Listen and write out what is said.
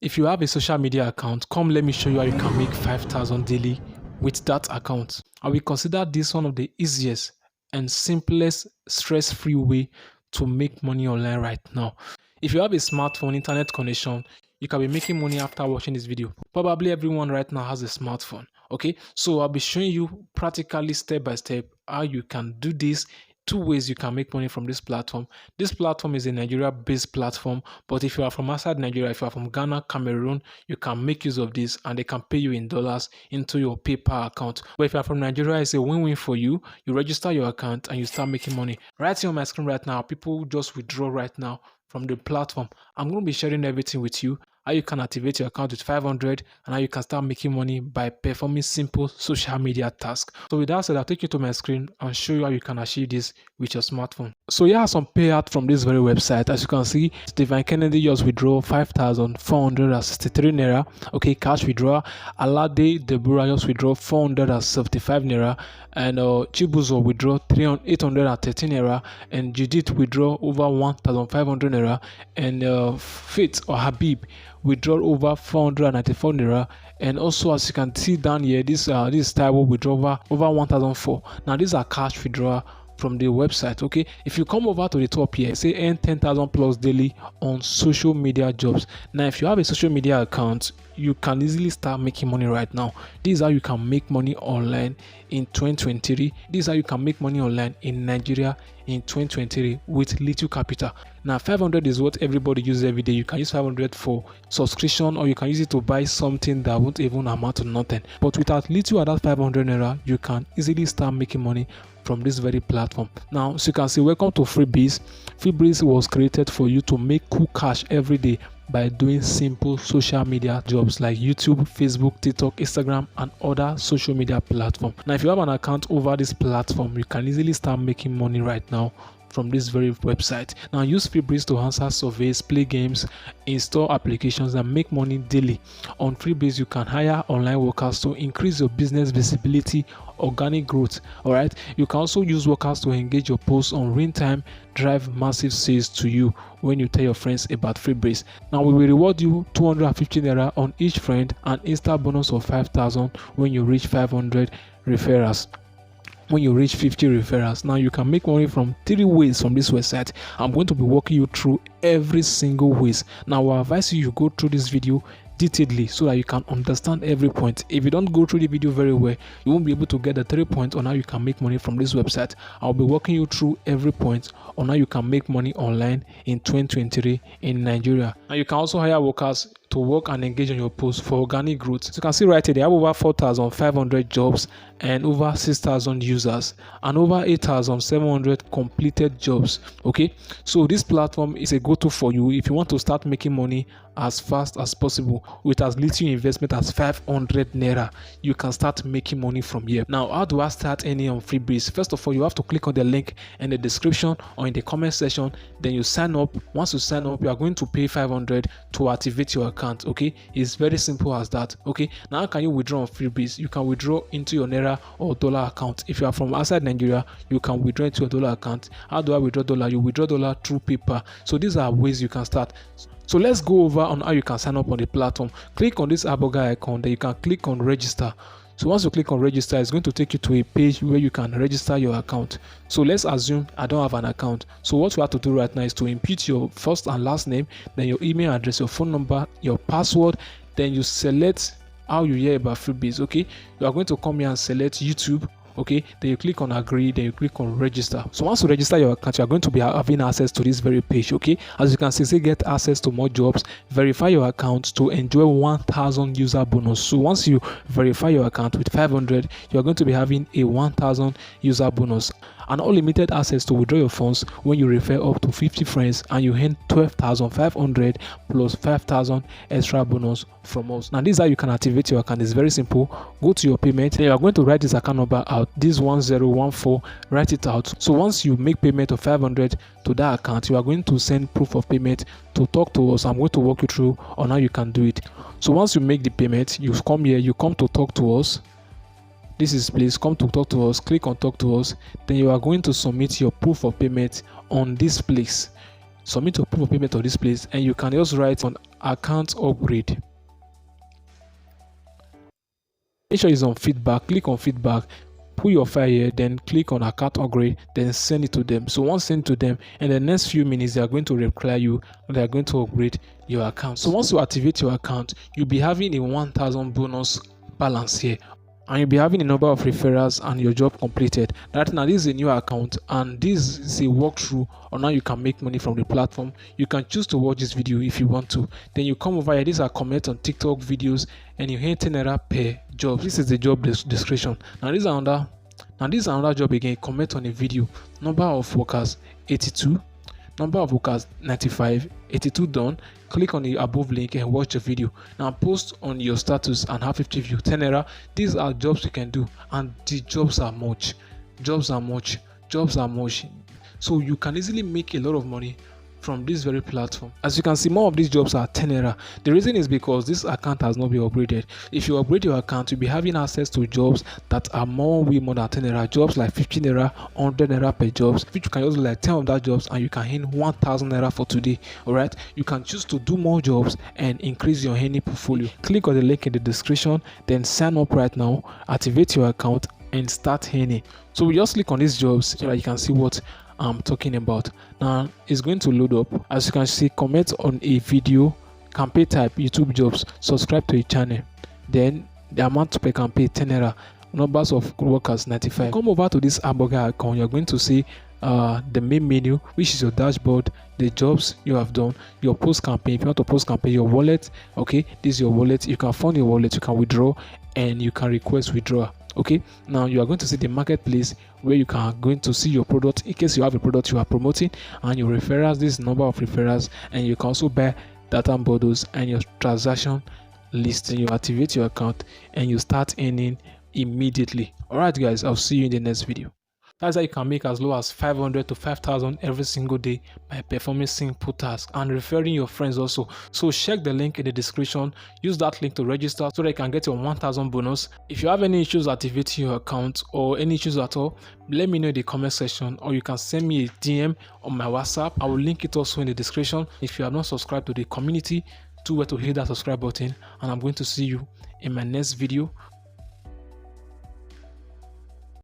If you have a social media account, come let me show you how you can make 5,000 daily with that account. I will consider this one of the easiest and simplest stress-free way to make money online right now. If you have a smartphone internet connection, you can be making money after watching this video. Probably everyone right now has a smartphone. Okay, so I'll be showing you practically step by step how you can do this. Two ways you can make money from this platform. This platform is a Nigeria-based platform, but if you are from outside Nigeria, if you are from Ghana, Cameroon, you can make use of this and they can pay you in dollars into your PayPal account. But if you are from Nigeria, it's a win-win for you. You register your account and you start making money. Right here on my screen right now, people just withdraw right now from the platform. I'm going to be sharing everything with you, how you can activate your account with 500 and how you can start making money by performing simple social media tasks. So with that said, I'll take you to my screen and show you how you can achieve this with your smartphone. So here are some payout from this very website. As you can see, Stephen Kennedy just withdraw 5,463 naira. Okay, cash withdrawal. Alade Deborah just withdraw 475 naira, and Chibuzo withdraw 813 naira, and Judith withdraw over 1,500 naira, and Faith or Habib withdraw over 494 naira, and also as you can see down here, this Taiwo withdraw over 1,004. Now these are cash withdrawal from the website. Okay, if you come over to the top here, say earn 10,000 plus daily on social media jobs. Now if you have a social media account, you can easily start making money right now. This is how you can make money online in 2023. This is how you can make money online in Nigeria in 2023 with little capital. Now 500 is what everybody uses every day. You can use 500 for subscription, or you can use it to buy something that won't even amount to nothing. But without little at that 500 naira, you can easily start making money from this very platform. Now, so you can see, welcome to freebyz. Freebyz was created for you to make cool cash every day by doing simple social media jobs like YouTube, Facebook, TikTok, Instagram, and other social media platforms. Now, if you have an account over this platform, you can easily start making money right now from this very website. Now use freebyz to answer surveys, play games, install applications, and make money daily. On freebyz, you can hire online workers to increase your business visibility, organic growth. All right, you can also use workers to engage your posts on real time, drive massive sales to you when you tell your friends about freebyz. Now we will reward you 250 naira on each friend and insta bonus of 5,000 when you reach 500 referrals. When you reach 50 referrals. Now you can make money from 3 ways from this website. I'm going to be walking you through every single ways. Now I advise you go through this video detailedly so that you can understand every point. If you don't go through the video very well, you won't be able to get the 3 points on how you can make money from this website. I'll be walking you through every point on how you can make money online in 2023 in Nigeria. And you can also hire workers to work and engage on your posts for organic growth. So you can see right here, they have over 4,500 jobs and over 6,000 users and over 8,700 completed jobs. Okay, so this platform is a go-to for you if you want to start making money as fast as possible with as little investment as 500 naira. You can start making money from here. Now, how do I start earning on freebyz? First of all, you have to click on the link in the description or in the comment section. Then you sign up. Once you sign up, you are going to pay 500 to activate your account. Okay, it's very simple as that. Okay, now how can you withdraw on freebyz? You can withdraw into your naira or dollar account. If you are from outside Nigeria, you can withdraw into your dollar account. How do I withdraw dollar? You withdraw dollar through PayPal. So these are ways you can start. So let's go over on how you can sign up on the platform. Click on this hamburger icon, then you can click on register. So once you click on register, it's going to take you to a page where you can register your account. So let's assume I don't have an account. So what you have to do right now is to input your first and last name, then your email address, your phone number, your password, then you select how you hear about freebyz. Okay, you are going to come here and select YouTube. Okay, then you click on agree, then you click on register. So once you register your account, you are going to be having access to this very page. Okay, as you can see, say get access to more jobs, verify your account to enjoy 1,000 user bonus. So once you verify your account with 500, you are going to be having a 1,000 user bonus and unlimited access to withdraw your funds when you refer up to 50 friends, and you earn 12,500 plus 5,000 extra bonus from us. Now this is how you can activate your account. It's very simple. Go to your payment, then you are going to write this account number out, this 1014, write it out. So once you make payment of 500 to that account, you are going to send proof of payment to talk to us. I'm going to walk you through on how you can do it. So once you make the payment, you come here, you come to talk to us. This is please come to talk to us. Click on talk to us, then you are going to submit your proof of payment on this place. submit your proof of payment on this place, and you can just write on account upgrade. Make sure it's on feedback. Click on feedback, put your file here, then click on account upgrade, then send it to them. So once sent to them, in the next few minutes they are going to reply you, and they are going to upgrade your account. So once you activate your account, you'll be having a 1,000 bonus balance here, and you'll be having a number of referrals and your job completed. Right now, this is a new account, and this is a walkthrough on how you can make money from the platform. You can choose to watch this video if you want to. Then you come over here. These are comments on TikTok videos, and you hit 10 naira per job. This is the job description. Now this is another job again. Comment on a video. Number of workers 82. Number of workers 95. 82 done. Click on the above link and watch the video. Now post on your status and have 50 views. 10 naira. These are jobs you can do, and the jobs are much. So you can easily make a lot of money from this very platform. As you can see, more of these jobs are 10 naira. The reason is because this account has not been upgraded. If you upgrade your account, you'll be having access to jobs that are way more than 10 naira. Jobs like 50 naira, 100 naira per jobs, which you can use like 10 of that jobs, and you can earn 1,000 naira for today. All right, you can choose to do more jobs and increase your earning portfolio. Click on the link in the description, then sign up right now, activate your account, and start earning. So we just click on these jobs so that you can see what I'm talking about. Now it's going to load up. As you can see, comment on a video, campaign type YouTube jobs, subscribe to a channel, then the amount per campaign 10 naira, numbers of workers 95. Come over to this hamburger account. You're going to see the main menu, which is your dashboard, the jobs you have done, your post campaign. If you want to post campaign, your wallet. Okay, this is your wallet. You can fund your wallet, you can withdraw, and you can request withdrawal. Okay, now you are going to see the marketplace, where you can going to see your product in case you have a product you are promoting, and your referrals. This number of referrals, and you can also buy data bundles and your transaction list. And you activate your account and you start earning immediately. All right, guys, I'll see you in the next video. That's how you can make as low as 500 to 5,000 every single day by performing simple tasks and referring your friends also. So check the link in the description. Use that link to register so that you can get your 1,000 bonus. If you have any issues activating your account or any issues at all, let me know in the comment section, or you can send me a DM on my WhatsApp. I will link it also in the description. If you have not subscribed to the community, do well to hit that subscribe button, and I'm going to see you in my next video.